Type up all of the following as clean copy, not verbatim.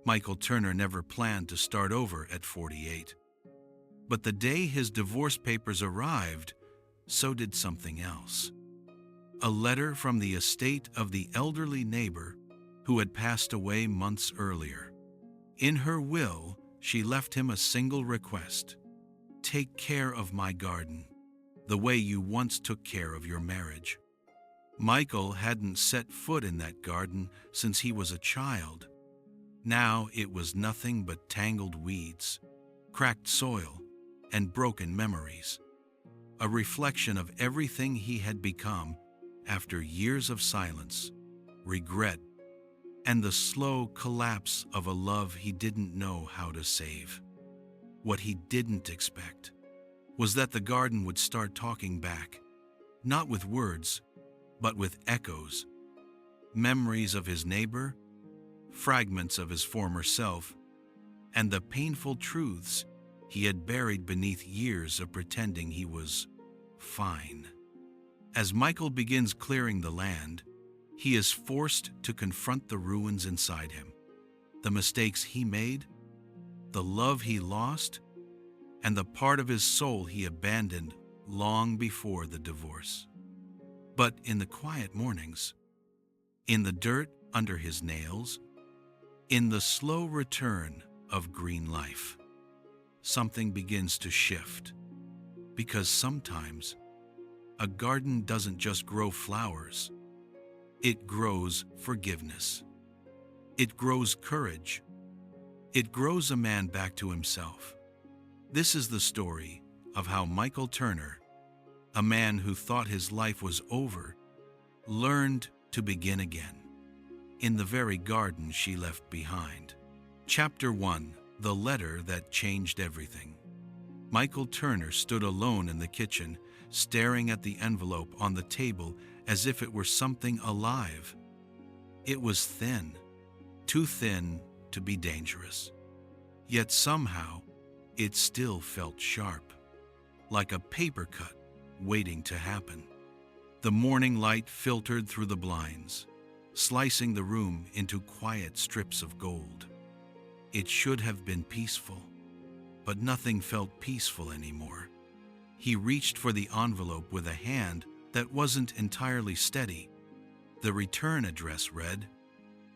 Michael Turner never planned to start over at 48. But the day his divorce papers arrived, so did something else. A letter from the estate of the elderly neighbor who had passed away months earlier. In her will, she left him a single request: "Take care of my garden, the way you once took care of your marriage." Michael hadn't set foot in that garden since he was a child. Now it was nothing but tangled weeds, cracked soil, and broken memories. A reflection of everything he had become after years of silence, regret, and the slow collapse of a love he didn't know how to save. What he didn't expect was that the garden would start talking back, not with words, but with echoes. Memories of his neighbor, fragments of his former self, and the painful truths he had buried beneath years of pretending he was fine. As Michael begins clearing the land, he is forced to confront the ruins inside him, the mistakes he made, the love he lost, and the part of his soul he abandoned long before the divorce. But in the quiet mornings, in the dirt under his nails, in the slow return of green life, something begins to shift. Because sometimes a garden doesn't just grow flowers, it grows forgiveness. It grows courage. It grows a man back to himself. This is the story of how Michael Turner, a man who thought his life was over, learned to begin again in the very garden she left behind. Chapter 1: The Letter That Changed Everything. Michael Turner stood alone in the kitchen, staring at the envelope on the table as if it were something alive. It was thin, too thin to be dangerous. Yet somehow, it still felt sharp, like a paper cut waiting to happen. The morning light filtered through the blinds, slicing the room into quiet strips of gold. It should have been peaceful, but nothing felt peaceful anymore. He reached for the envelope with a hand that wasn't entirely steady. The return address read,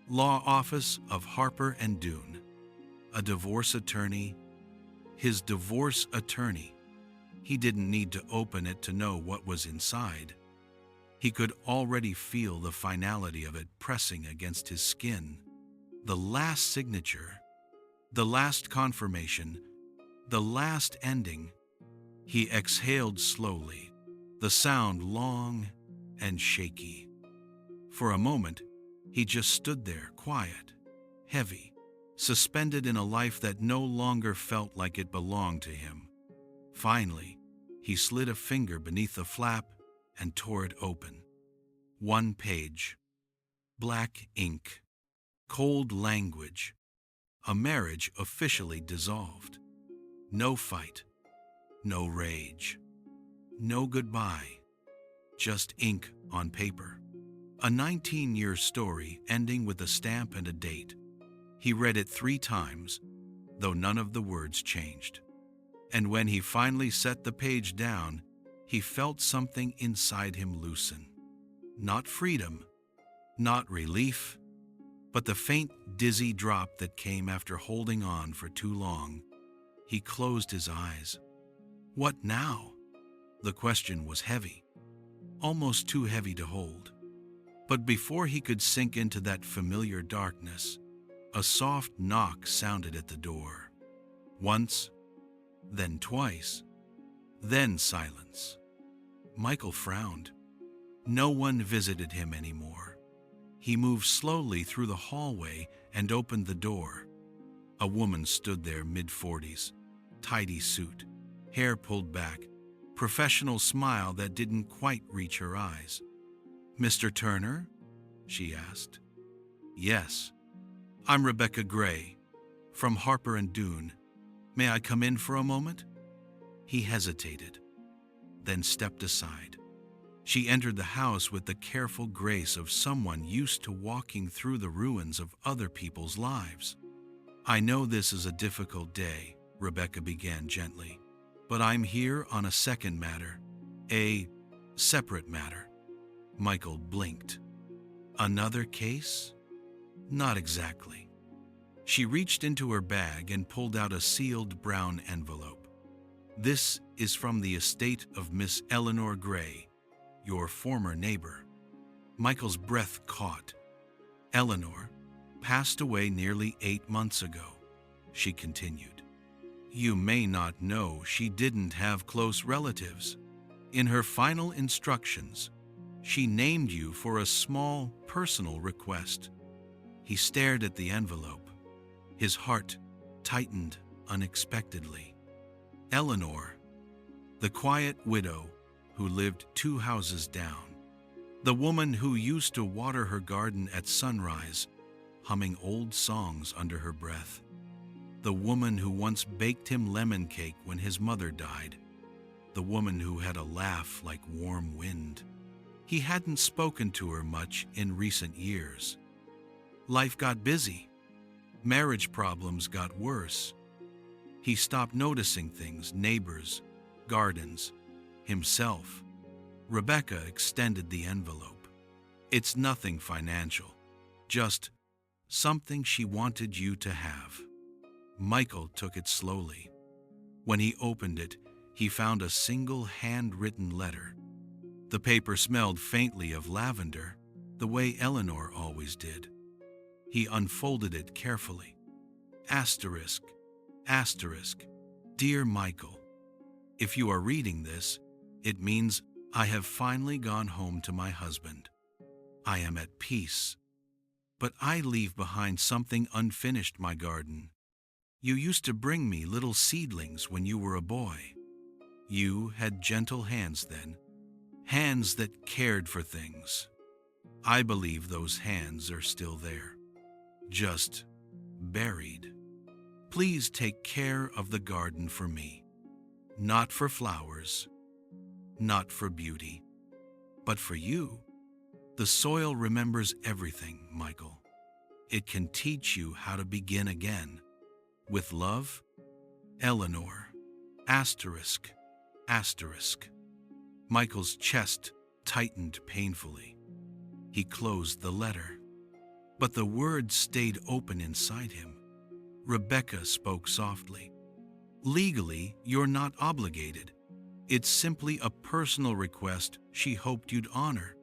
Law Office of Harper and Dune. A divorce attorney. His divorce attorney. He didn't need to open it to know what was inside. He could already feel the finality of it pressing against his skin. The last signature, the last confirmation, the last ending. He exhaled slowly, the sound long and shaky. For a moment, he just stood there, quiet, heavy, suspended in a life that no longer felt like it belonged to him. Finally, he slid a finger beneath the flap and tore it open. One page. Black ink. Cold language. A marriage officially dissolved. No fight. No rage. No goodbye. Just ink on paper. A 19-year story ending with a stamp and a date. He read it 3 times, though none of the words changed. And when he finally set the page down, he felt something inside him loosen. Not freedom, not relief, but the faint, dizzy drop that came after holding on for too long. He closed his eyes. What now? The question was heavy, almost too heavy to hold. But before he could sink into that familiar darkness, a soft knock sounded at the door. Once, then twice, then silence. Michael frowned. No one visited him anymore. He moved slowly through the hallway and opened the door. A woman stood there, mid-40s, tidy suit, hair pulled back, professional smile that didn't quite reach her eyes. "Mr. Turner?" she asked. "Yes. I'm Rebecca Gray, from Harper and Dune. May I come in for a moment?" He hesitated, then stepped aside. She entered the house with the careful grace of someone used to walking through the ruins of other people's lives. I know this is a difficult day, Rebecca began gently, but I'm here on a second matter, a separate matter. Michael blinked. Another case? Not exactly. She reached into her bag and pulled out a sealed brown envelope. This is from the estate of Miss Eleanor Gray, your former neighbor. Michael's breath caught. Eleanor passed away nearly 8 months ago, she continued. You may not know she didn't have close relatives. In her final instructions, she named you for a small personal request. He stared at the envelope. His heart tightened unexpectedly. Eleanor, the quiet widow who lived 2 houses down, the woman who used to water her garden at sunrise, humming old songs under her breath, the woman who once baked him lemon cake when his mother died, the woman who had a laugh like warm wind. He hadn't spoken to her much in recent years. Life got busy. Marriage problems got worse. He stopped noticing things, neighbors, gardens, himself. Rebecca extended the envelope. It's nothing financial, just something she wanted you to have. Michael took it slowly. When he opened it, he found a single handwritten letter. The paper smelled faintly of lavender, the way Eleanor always did. He unfolded it carefully. Asterisk, asterisk, Dear Michael, if you are reading this, it means I have finally gone home to my husband. I am at peace. But I leave behind something unfinished, my garden. You used to bring me little seedlings when you were a boy. You had gentle hands then, hands that cared for things. I believe those hands are still there, just buried. Please take care of the garden for me, not for flowers, not for beauty, but for you. The soil remembers everything, Michael. It can teach you how to begin again. With love, Eleanor. Asterisk, asterisk. Michael's chest tightened painfully. He closed the letter, but the words stayed open inside him. Rebecca spoke softly. Legally, you're not obligated. It's simply a personal request she hoped you'd honor.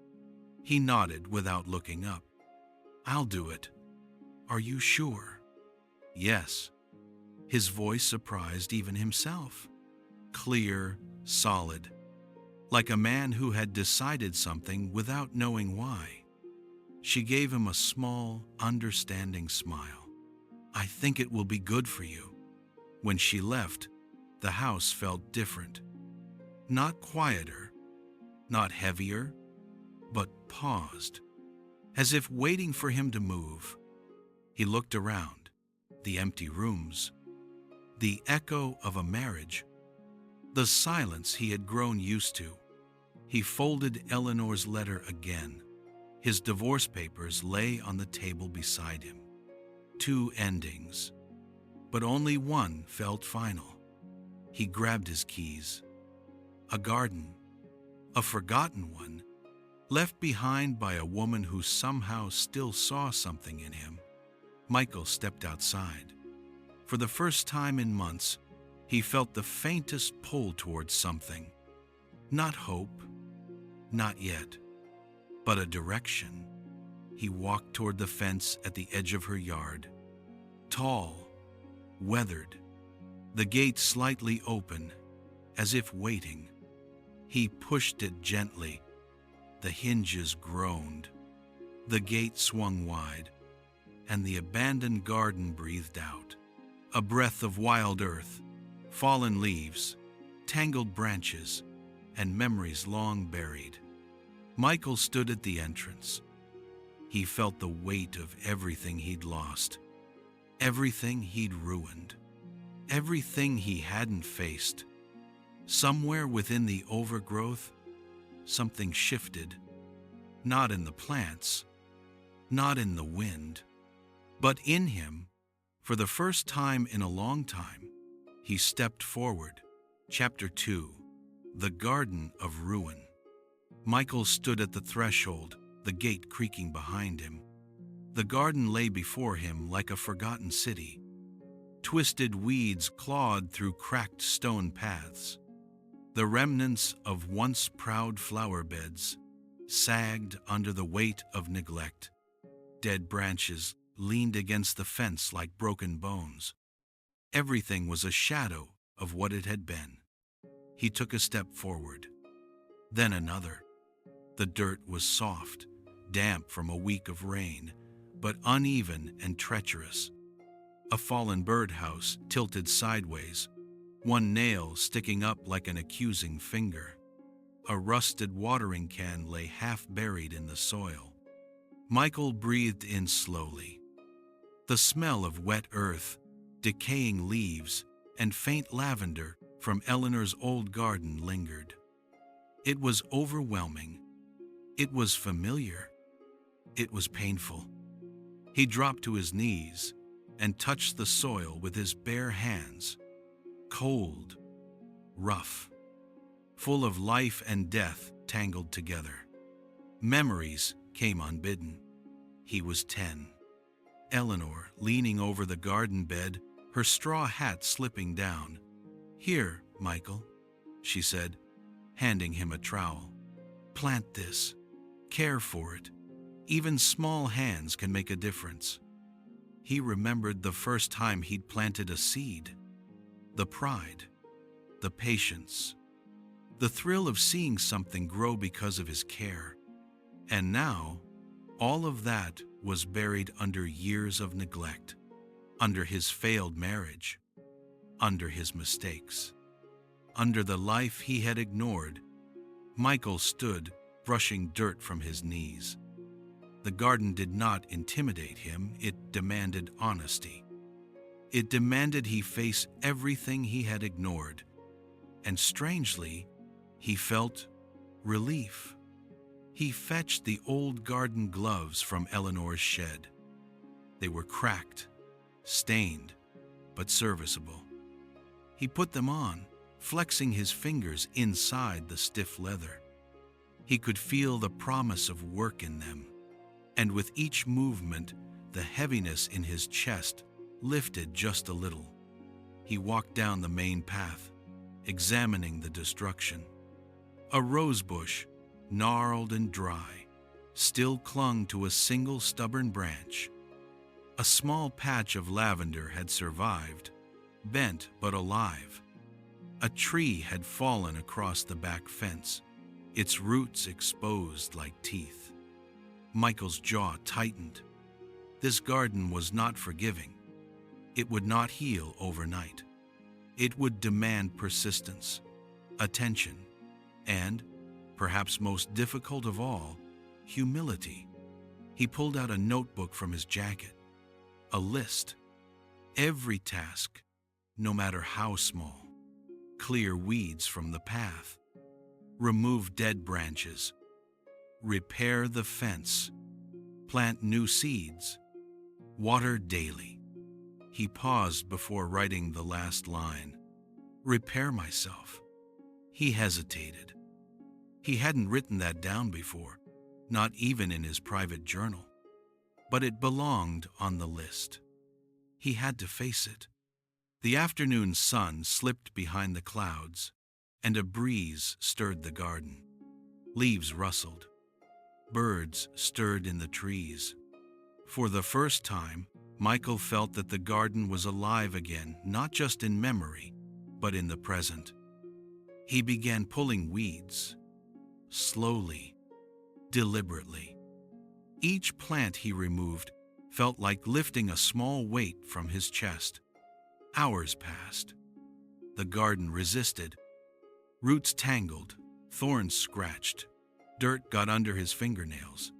He nodded without looking up. I'll do it. Are you sure? Yes. His voice surprised even himself. Clear, solid, like a man who had decided something without knowing why. She gave him a small, understanding smile. I think it will be good for you. When she left, the house felt different. Not quieter, not heavier, but paused, as if waiting for him to move. He looked around, the empty rooms, the echo of a marriage, the silence he had grown used to. He folded Eleanor's letter again. His divorce papers lay on the table beside him. 2 endings, but only one felt final. He grabbed his keys. A garden, a forgotten one, left behind by a woman who somehow still saw something in him. Michael stepped outside. For the first time in months, he felt the faintest pull towards something. Not hope, not yet, but a direction. He walked toward the fence at the edge of her yard. Tall, weathered, the gate slightly open, as if waiting. He pushed it gently. The hinges groaned. The gate swung wide, and the abandoned garden breathed out. A breath of wild earth, fallen leaves, tangled branches, and memories long buried. Michael stood at the entrance. He felt the weight of everything he'd lost, everything he'd ruined, everything he hadn't faced. Somewhere within the overgrowth, something shifted, not in the plants, not in the wind, but in him. For the first time in a long time, he stepped forward. Chapter 2. The Garden of Ruin. Michael stood at the threshold, the gate creaking behind him. The garden lay before him like a forgotten city. Twisted weeds clawed through cracked stone paths. The remnants of once proud flower beds sagged under the weight of neglect. Dead branches leaned against the fence like broken bones. Everything was a shadow of what it had been. He took a step forward, then another. The dirt was soft, damp from a week of rain, but uneven and treacherous. A fallen birdhouse tilted sideways, one nail sticking up like an accusing finger. A rusted watering can lay half buried in the soil. Michael breathed in slowly. The smell of wet earth, decaying leaves, and faint lavender from Eleanor's old garden lingered. It was overwhelming. It was familiar. It was painful. He dropped to his knees and touched the soil with his bare hands. Cold, rough, full of life and death tangled together. Memories came unbidden. He was 10. Eleanor leaning over the garden bed, her straw hat slipping down. "Here, Michael," she said, handing him a trowel. "Plant this. Care for it. Even small hands can make a difference." He remembered the first time he'd planted a seed. The pride, the patience, the thrill of seeing something grow because of his care. And now, all of that was buried under years of neglect, under his failed marriage, under his mistakes, under the life he had ignored. Michael stood, brushing dirt from his knees. The garden did not intimidate him, it demanded honesty. It demanded he face everything he had ignored, and strangely, he felt relief. He fetched the old garden gloves from Eleanor's shed. They were cracked, stained, but serviceable. He put them on, flexing his fingers inside the stiff leather. He could feel the promise of work in them, and with each movement, the heaviness in his chest lifted just a little. He walked down the main path, examining the destruction. A rose bush, gnarled and dry, still clung to a single stubborn branch. A small patch of lavender had survived, bent but alive. A tree had fallen across the back fence, its roots exposed like teeth. Michael's jaw tightened. This garden was not forgiving. It would not heal overnight. It would demand persistence, attention, and, perhaps most difficult of all, humility. He pulled out a notebook from his jacket. A list. Every task, no matter how small. Clear weeds from the path. Remove dead branches. Repair the fence. Plant new seeds. Water daily. He paused before writing the last line. Repair myself. He hesitated. He hadn't written that down before, not even in his private journal. But it belonged on the list. He had to face it. The afternoon sun slipped behind the clouds, and a breeze stirred the garden. Leaves rustled. Birds stirred in the trees. For the first time, Michael felt that the garden was alive again, not just in memory, but in the present. He began pulling weeds, slowly, deliberately. Each plant he removed felt like lifting a small weight from his chest. Hours passed. The garden resisted. Roots tangled, thorns scratched, dirt got under his fingernails.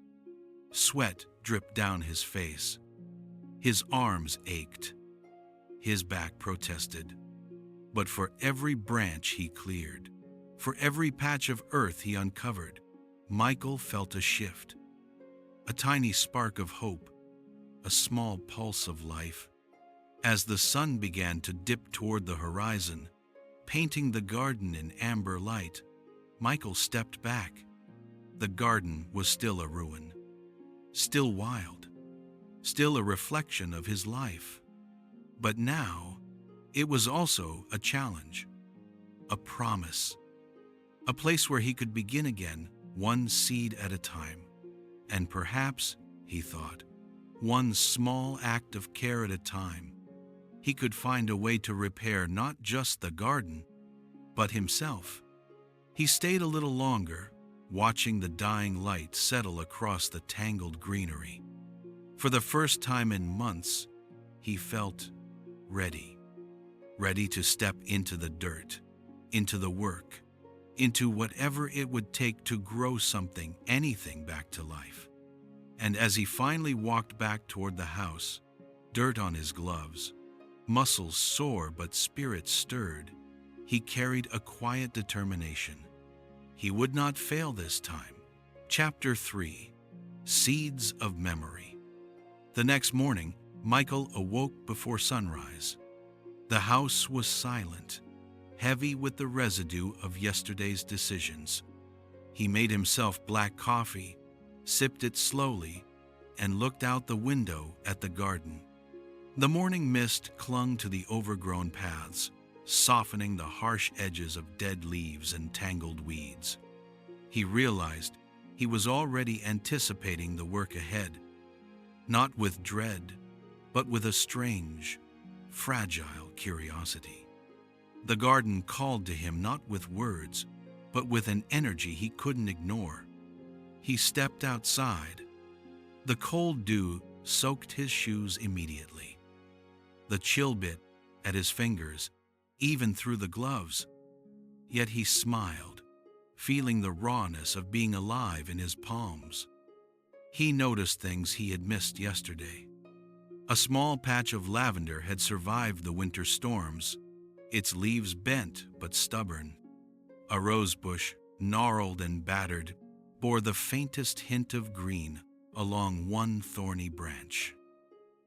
Sweat dripped down his face. His arms ached. His back protested. But for every branch he cleared, for every patch of earth he uncovered, Michael felt a shift. A tiny spark of hope, a small pulse of life. As the sun began to dip toward the horizon, painting the garden in amber light, Michael stepped back. The garden was still a ruin, still wild, still a reflection of his life. But now, it was also a challenge, a promise, a place where he could begin again, one seed at a time. And perhaps, he thought, one small act of care at a time, he could find a way to repair not just the garden, but himself. He stayed a little longer, watching the dying light settle across the tangled greenery. For the first time in months, he felt ready. Ready to step into the dirt, into the work, into whatever it would take to grow something, anything back to life. And as he finally walked back toward the house, dirt on his gloves, muscles sore but spirit stirred, he carried a quiet determination. He would not fail this time. Chapter 3: Seeds of Memory. The next morning, Michael awoke before sunrise. The house was silent, heavy with the residue of yesterday's decisions. He made himself black coffee, sipped it slowly, and looked out the window at the garden. The morning mist clung to the overgrown paths, softening the harsh edges of dead leaves and tangled weeds. He realized he was already anticipating the work ahead, not with dread, but with a strange, fragile curiosity. The garden called to him not with words, but with an energy he couldn't ignore. He stepped outside. The cold dew soaked his shoes immediately. The chill bit at his fingers, even through the gloves. Yet he smiled, feeling the rawness of being alive in his palms. He noticed things he had missed yesterday. A small patch of lavender had survived the winter storms, its leaves bent but stubborn. A rose bush, gnarled and battered, bore the faintest hint of green along one thorny branch.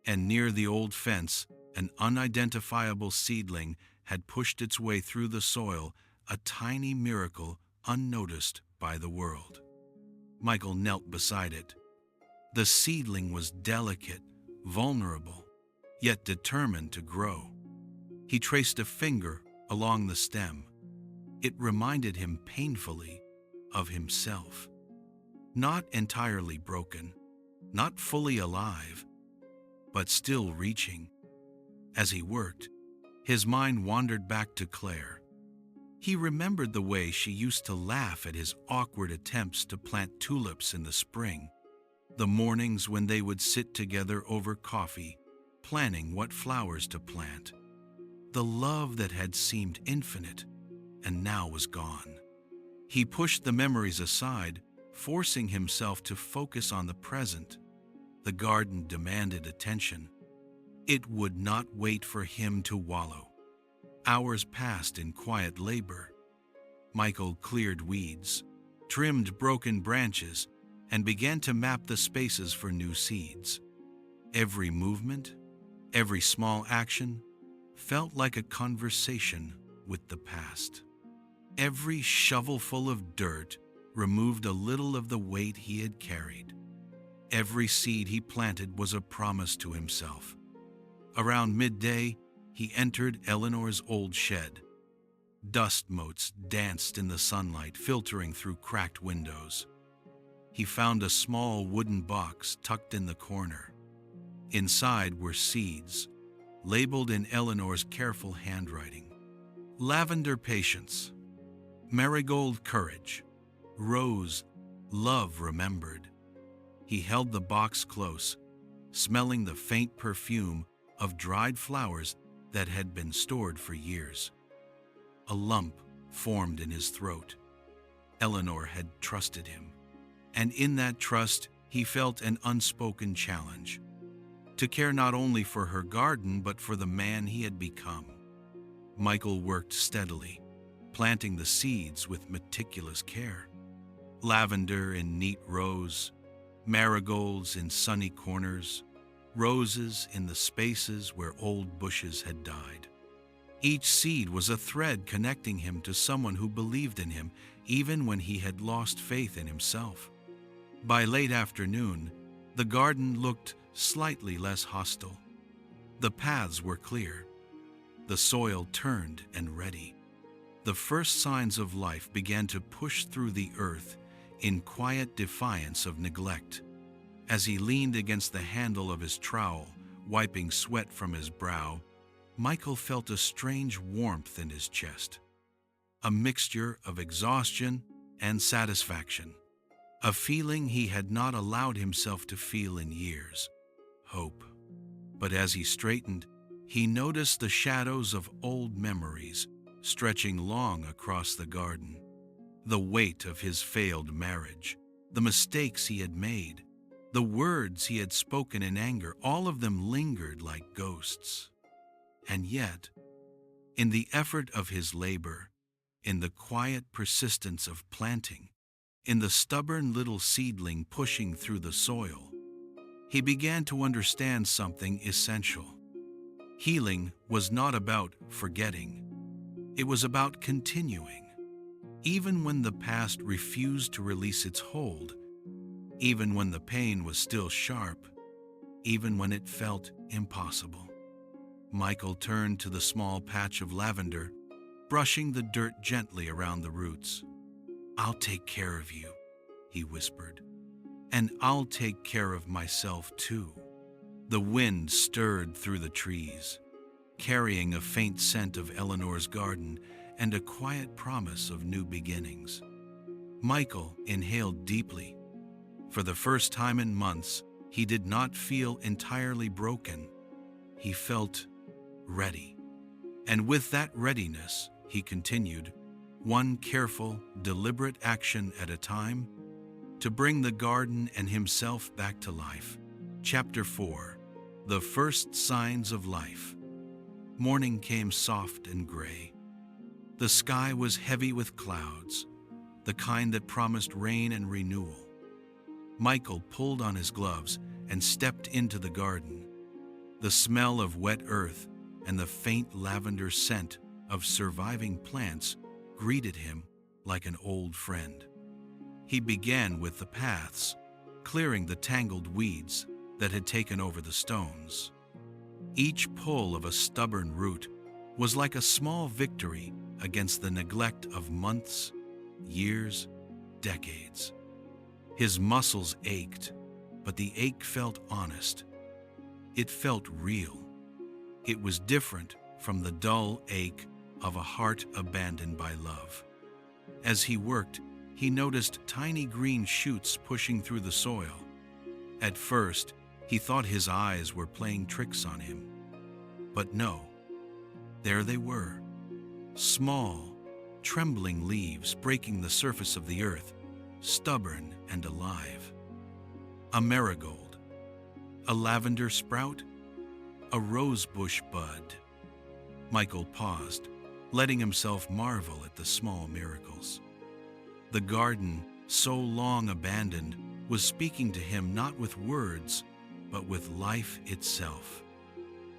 And near the old fence, an unidentifiable seedling had pushed its way through the soil, a tiny miracle unnoticed by the world. Michael knelt beside it. The seedling was delicate, vulnerable, yet determined to grow. He traced a finger along the stem. It reminded him painfully of himself. Not entirely broken, not fully alive, but still reaching. As he worked, his mind wandered back to Claire. He remembered the way she used to laugh at his awkward attempts to plant tulips in the spring, the mornings when they would sit together over coffee, planning what flowers to plant. The love that had seemed infinite and now was gone. He pushed the memories aside, forcing himself to focus on the present. The garden demanded attention. It would not wait for him to wallow. Hours passed in quiet labor. Michael cleared weeds, trimmed broken branches, and began to map the spaces for new seeds. Every movement, every small action, felt like a conversation with the past. Every shovelful of dirt removed a little of the weight he had carried. Every seed he planted was a promise to himself. Around midday, he entered Eleanor's old shed. Dust motes danced in the sunlight, filtering through cracked windows. He found a small wooden box tucked in the corner. Inside were seeds, labeled in Eleanor's careful handwriting. Lavender patience, marigold courage, rose love remembered. He held the box close, smelling the faint perfume of dried flowers that had been stored for years. A lump formed in his throat. Eleanor had trusted him, and in that trust he felt an unspoken challenge, to care not only for her garden but for the man he had become. Michael worked steadily, planting the seeds with meticulous care. Lavender in neat rows, marigolds in sunny corners, roses in the spaces where old bushes had died. Each seed was a thread connecting him to someone who believed in him, even when he had lost faith in himself. By late afternoon, the garden looked slightly less hostile. The paths were clear, the soil turned and ready. The first signs of life began to push through the earth in quiet defiance of neglect. As he leaned against the handle of his trowel, wiping sweat from his brow, Michael felt a strange warmth in his chest, a mixture of exhaustion and satisfaction, a feeling he had not allowed himself to feel in years, hope. But as he straightened, he noticed the shadows of old memories stretching long across the garden. The weight of his failed marriage, the mistakes he had made, the words he had spoken in anger, all of them lingered like ghosts. And yet, in the effort of his labor, in the quiet persistence of planting, in the stubborn little seedling pushing through the soil, he began to understand something essential. Healing was not about forgetting. It was about continuing. Even when the past refused to release its hold, even when the pain was still sharp, even when it felt impossible. Michael turned to the small patch of lavender, brushing the dirt gently around the roots. "I'll take care of you," he whispered, "and I'll take care of myself too." The wind stirred through the trees, carrying a faint scent of Eleanor's garden and a quiet promise of new beginnings. Michael inhaled deeply. For the first time in months, he did not feel entirely broken. He felt ready. And with that readiness, he continued, one careful, deliberate action at a time, to bring the garden and himself back to life. Chapter 4. The First Signs of Life. Morning came soft and gray. The sky was heavy with clouds, the kind that promised rain and renewal. Michael pulled on his gloves and stepped into the garden. The smell of wet earth and the faint lavender scent of surviving plants greeted him like an old friend. He began with the paths, clearing the tangled weeds that had taken over the stones. Each pull of a stubborn root was like a small victory against the neglect of months, years, decades. His muscles ached, but the ache felt honest. It felt real. It was different from the dull ache of a heart abandoned by love. As he worked, he noticed tiny green shoots pushing through the soil. At first, he thought his eyes were playing tricks on him. But no, there they were. Small, trembling leaves breaking the surface of the earth, stubborn and alive. A marigold, a lavender sprout, a rosebush bud. Michael paused, letting himself marvel at the small miracles. The garden, so long abandoned, was speaking to him not with words, but with life itself.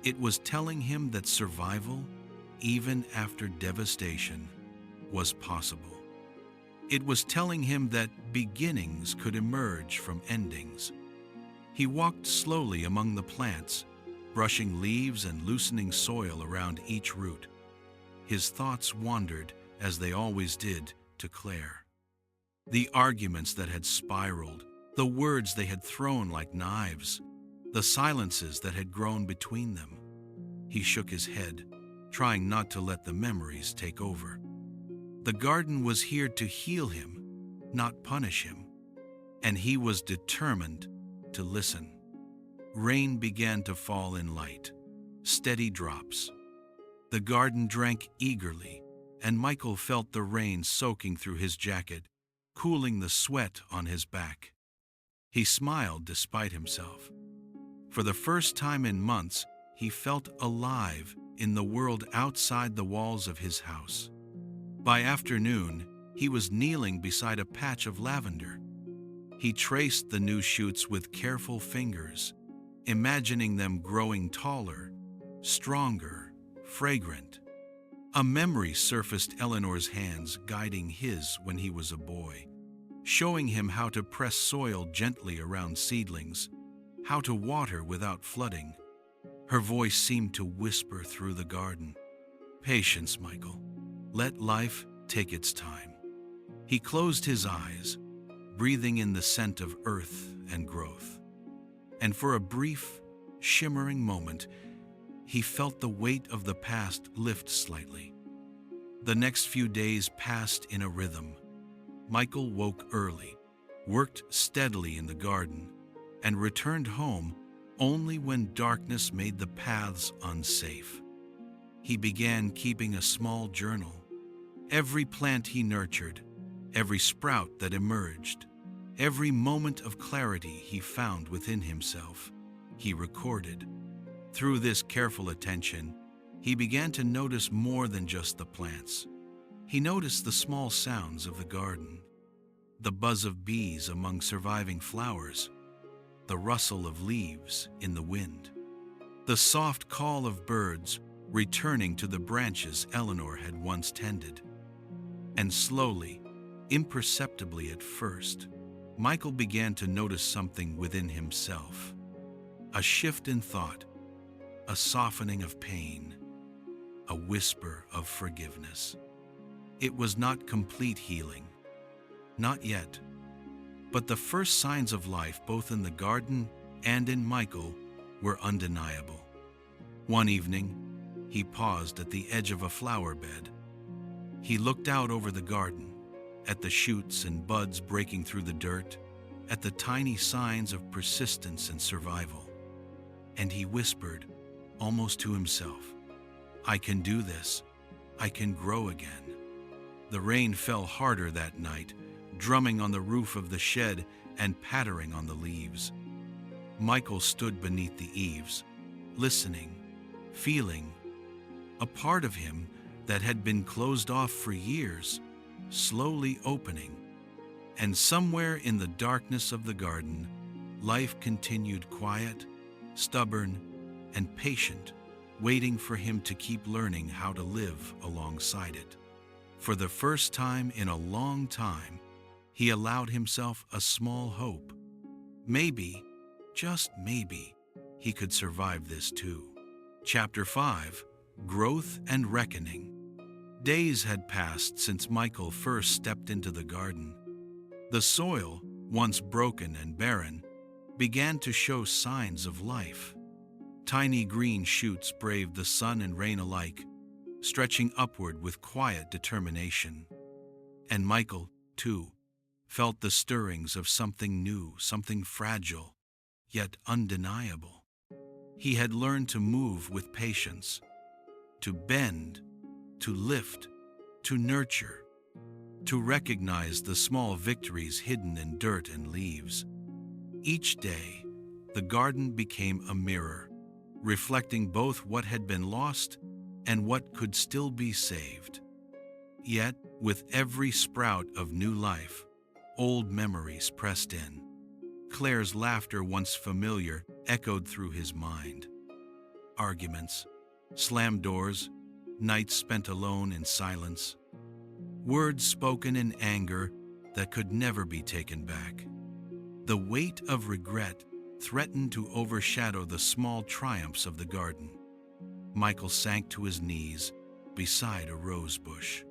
It was telling him that survival, even after devastation, was possible. It was telling him that beginnings could emerge from endings. He walked slowly among the plants, brushing leaves and loosening soil around each root. His thoughts wandered, as they always did, to Claire. The arguments that had spiraled, the words they had thrown like knives, the silences that had grown between them. He shook his head, trying not to let the memories take over. The garden was here to heal him, not punish him, and he was determined to listen. Rain began to fall in light, steady drops. The garden drank eagerly, and Michael felt the rain soaking through his jacket, cooling the sweat on his back. He smiled despite himself. For the first time in months, he felt alive in the world outside the walls of his house. By afternoon, he was kneeling beside a patch of lavender. He traced the new shoots with careful fingers, imagining them growing taller, stronger, fragrant. A memory surfaced Eleanor's hands guiding his when he was a boy, showing him how to press soil gently around seedlings, how to water without flooding. Her voice seemed to whisper through the garden. "Patience, Michael. Let life take its time." He closed his eyes, breathing in the scent of earth and growth. And for a brief, shimmering moment, he felt the weight of the past lift slightly. The next few days passed in a rhythm. Michael woke early, worked steadily in the garden, and returned home only when darkness made the paths unsafe. He began keeping a small journal. Every plant he nurtured, every sprout that emerged, every moment of clarity he found within himself, he recorded. Through this careful attention, he began to notice more than just the plants. He noticed the small sounds of the garden, the buzz of bees among surviving flowers, the rustle of leaves in the wind, the soft call of birds returning to the branches Eleanor had once tended. And slowly, imperceptibly at first, Michael began to notice something within himself. A shift in thought, a softening of pain, a whisper of forgiveness. It was not complete healing, not yet, but the first signs of life both in the garden and in Michael were undeniable. One evening, he paused at the edge of a flower bed. He looked out over the garden, at the shoots and buds breaking through the dirt, at the tiny signs of persistence and survival. And he whispered, almost to himself, "I can do this. I can grow again." The rain fell harder that night, drumming on the roof of the shed and pattering on the leaves. Michael stood beneath the eaves, listening, feeling. A part of him that had been closed off for years, slowly opening. And somewhere in the darkness of the garden, life continued quiet, stubborn, and patient, waiting for him to keep learning how to live alongside it. For the first time in a long time, he allowed himself a small hope. Maybe, just maybe, he could survive this too. Chapter 5, Growth and Reckoning. Days had passed since Michael first stepped into the garden. The soil, once broken and barren, began to show signs of life. Tiny green shoots braved the sun and rain alike, stretching upward with quiet determination. And Michael, too, felt the stirrings of something new, something fragile, yet undeniable. He had learned to move with patience, to bend, to lift, to nurture, to recognize the small victories hidden in dirt and leaves. Each day, the garden became a mirror, reflecting both what had been lost and what could still be saved. Yet, with every sprout of new life, old memories pressed in. Claire's laughter, once familiar, echoed through his mind. Arguments, slammed doors, nights spent alone in silence. Words spoken in anger that could never be taken back. The weight of regret threatened to overshadow the small triumphs of the garden. Michael sank to his knees beside a rose bush.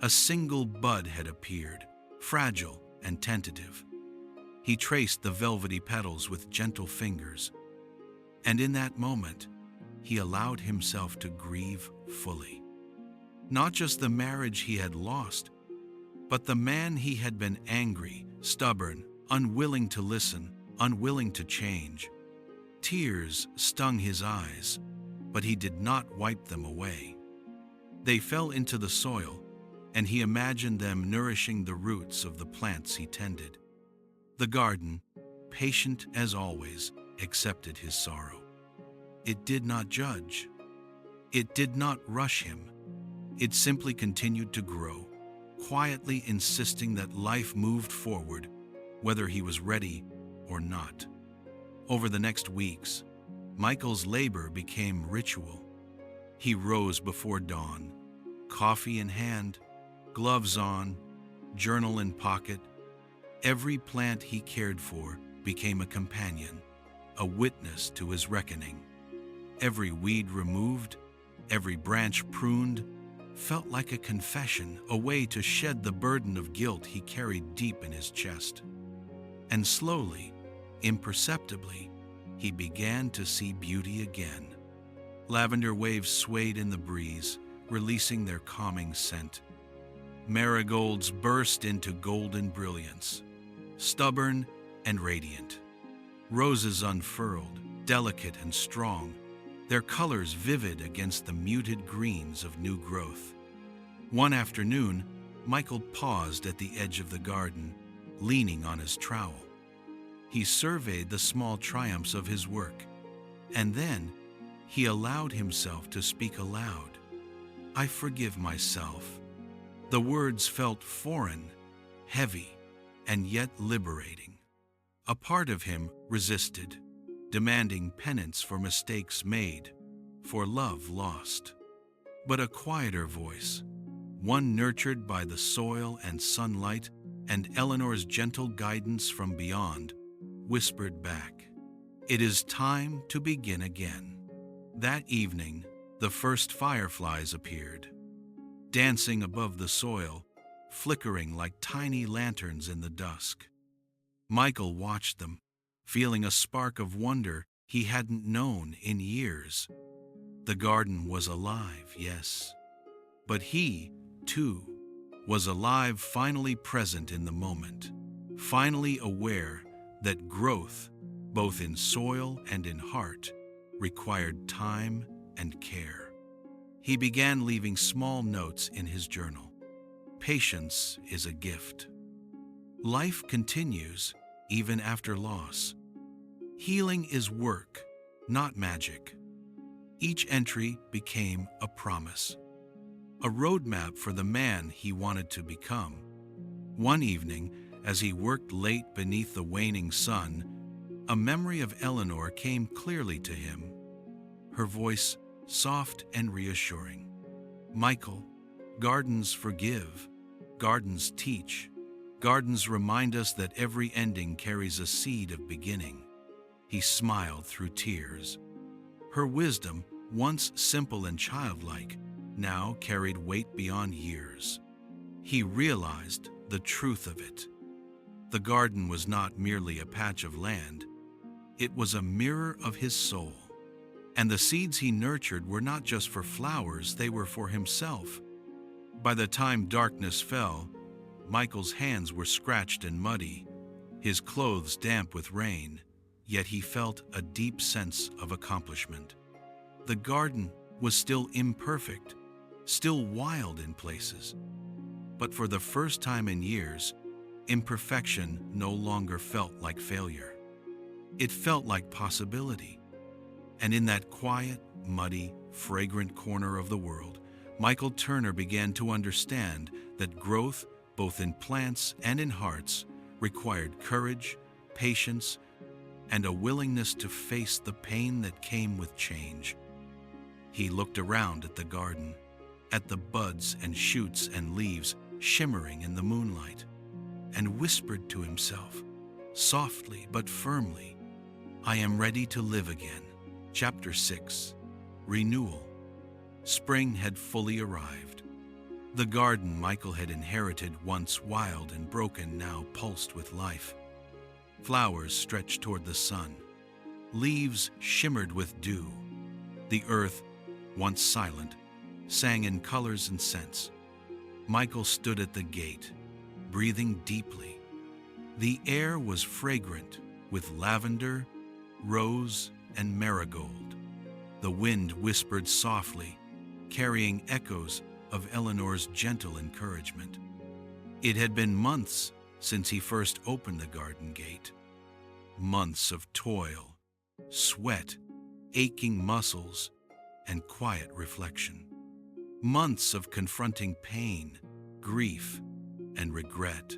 A single bud had appeared, fragile and tentative. He traced the velvety petals with gentle fingers, and in that moment, he allowed himself to grieve fully. Not just the marriage he had lost, but the man he had been angry, stubborn, unwilling to listen, unwilling to change. Tears stung his eyes, but he did not wipe them away. They fell into the soil, and he imagined them nourishing the roots of the plants he tended. The garden, patient as always, accepted his sorrow. It did not judge. It did not rush him. It simply continued to grow, quietly insisting that life moved forward, whether he was ready or not. Over the next weeks, Michael's labor became ritual. He rose before dawn, coffee in hand, gloves on, journal in pocket. Every plant he cared for became a companion, a witness to his reckoning. Every weed removed, every branch pruned, felt like a confession, a way to shed the burden of guilt he carried deep in his chest. And slowly, imperceptibly, he began to see beauty again. Lavender waves swayed in the breeze, releasing their calming scent. Marigolds burst into golden brilliance, stubborn and radiant. Roses unfurled, delicate and strong, their colors vivid against the muted greens of new growth. One afternoon, Michael paused at the edge of the garden, leaning on his trowel. He surveyed the small triumphs of his work, and then he allowed himself to speak aloud. "I forgive myself." The words felt foreign, heavy, and yet liberating. A part of him resisted, demanding penance for mistakes made, for love lost. But a quieter voice, one nurtured by the soil and sunlight and Eleanor's gentle guidance from beyond, whispered back, "It is time to begin again." That evening, the first fireflies appeared, dancing above the soil, flickering like tiny lanterns in the dusk. Michael watched them, feeling a spark of wonder he hadn't known in years. The garden was alive, yes, but he, too, was alive, finally present in the moment, finally aware that growth, both in soil and in heart, required time and care. He began leaving small notes in his journal. Patience is a gift. Life continues even after loss. Healing is work, not magic. Each entry became a promise, a roadmap for the man he wanted to become. One evening, as he worked late beneath the waning sun, a memory of Eleanor came clearly to him, her voice soft and reassuring. "Michael, gardens forgive, gardens teach, gardens remind us that every ending carries a seed of beginning." He smiled through tears. Her wisdom, once simple and childlike, now carried weight beyond years. He realized the truth of it. The garden was not merely a patch of land. It was a mirror of his soul. And the seeds he nurtured were not just for flowers, they were for himself. By the time darkness fell, Michael's hands were scratched and muddy, his clothes damp with rain, yet he felt a deep sense of accomplishment. The garden was still imperfect, still wild in places, but for the first time in years, imperfection no longer felt like failure. It felt like possibility. And in that quiet, muddy, fragrant corner of the world, Michael Turner began to understand that growth, both in plants and in hearts, required courage, patience, and a willingness to face the pain that came with change. He looked around at the garden, at the buds and shoots and leaves shimmering in the moonlight, and whispered to himself, softly but firmly, "I am ready to live again." Chapter 6. Renewal. Spring had fully arrived. The garden Michael had inherited, once wild and broken, now pulsed with life. Flowers stretched toward the sun. Leaves shimmered with dew. The earth, once silent, sang in colors and scents. Michael stood at the gate, breathing deeply. The air was fragrant with lavender, rose, and marigold. The wind whispered softly, carrying echoes of Eleanor's gentle encouragement. It had been months since he first opened the garden gate. Months of toil, sweat, aching muscles, and quiet reflection. Months of confronting pain, grief, and regret.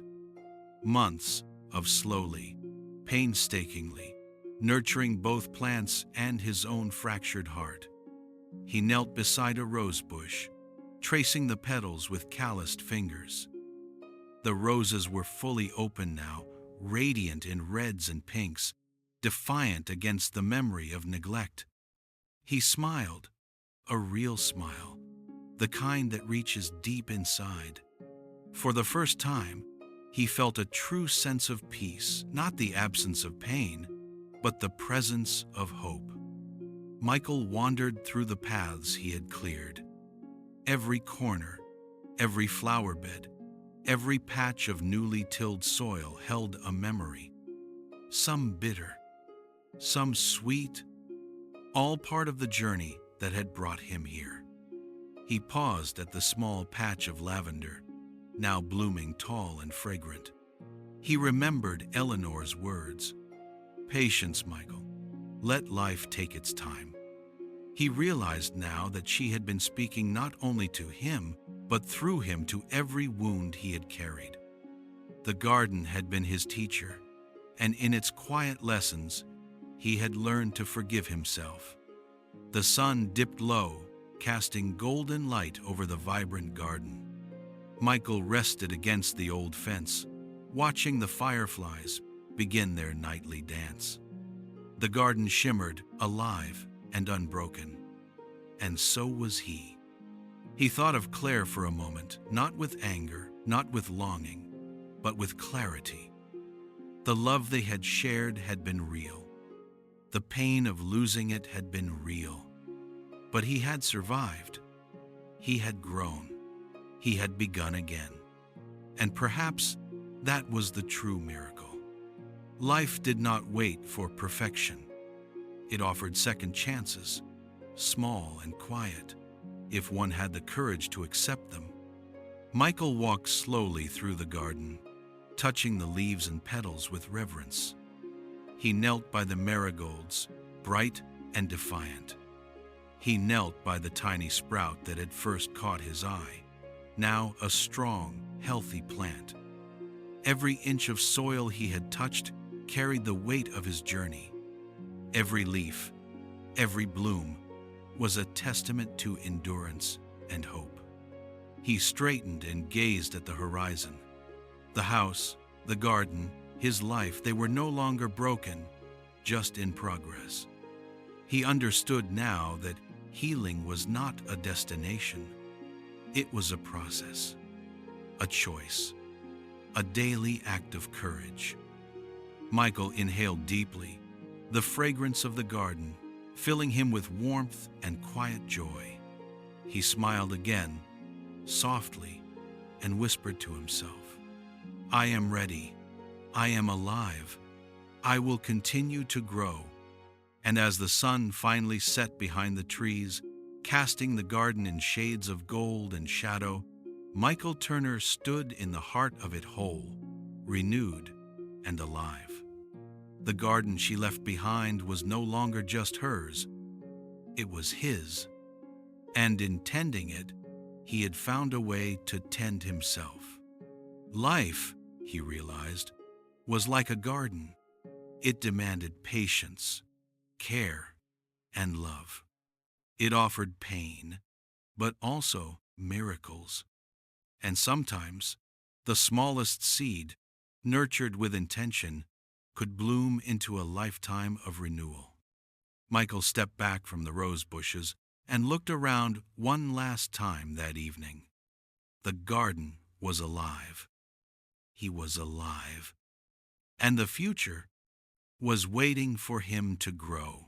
Months of slowly, painstakingly nurturing both plants and his own fractured heart. He knelt beside a rose bush, tracing the petals with calloused fingers. The roses were fully open now, radiant in reds and pinks, defiant against the memory of neglect. He smiled, a real smile, the kind that reaches deep inside. For the first time, he felt a true sense of peace, not the absence of pain, but the presence of hope. Michael wandered through the paths he had cleared. Every corner, every flower bed, every patch of newly tilled soil held a memory. Some bitter, some sweet, all part of the journey that had brought him here. He paused at the small patch of lavender, now blooming tall and fragrant. He remembered Eleanor's words, "Patience, Michael. Let life take its time." He realized now that she had been speaking not only to him, but through him to every wound he had carried. The garden had been his teacher, and in its quiet lessons, he had learned to forgive himself. The sun dipped low, casting golden light over the vibrant garden. Michael rested against the old fence, watching the fireflies begin their nightly dance. The garden shimmered, alive and unbroken. And so was he. He thought of Claire for a moment, not with anger, not with longing, but with clarity. The love they had shared had been real. The pain of losing it had been real. But he had survived. He had grown. He had begun again. And perhaps that was the true miracle. Life did not wait for perfection. It offered second chances, small and quiet, if one had the courage to accept them. Michael walked slowly through the garden, touching the leaves and petals with reverence. He knelt by the marigolds, bright and defiant. He knelt by the tiny sprout that had first caught his eye, now a strong, healthy plant. Every inch of soil he had touched carried the weight of his journey. Every leaf, every bloom, was a testament to endurance and hope. He straightened and gazed at the horizon. The house, the garden, his life, they were no longer broken, just in progress. He understood now that healing was not a destination. It was a process, a choice, a daily act of courage. Michael inhaled deeply, the fragrance of the garden filling him with warmth and quiet joy. He smiled again, softly, and whispered to himself, "I am ready. I am alive. I will continue to grow." And as the sun finally set behind the trees, casting the garden in shades of gold and shadow, Michael Turner stood in the heart of it whole, renewed and alive. The garden she left behind was no longer just hers. It was his. And in tending it, he had found a way to tend himself. Life, he realized, was like a garden. It demanded patience, care, and love. It offered pain, but also miracles. And sometimes, the smallest seed, nurtured with intention, could bloom into a lifetime of renewal. Michael stepped back from the rose bushes and looked around one last time that evening. The garden was alive. He was alive. And the future was waiting for him to grow.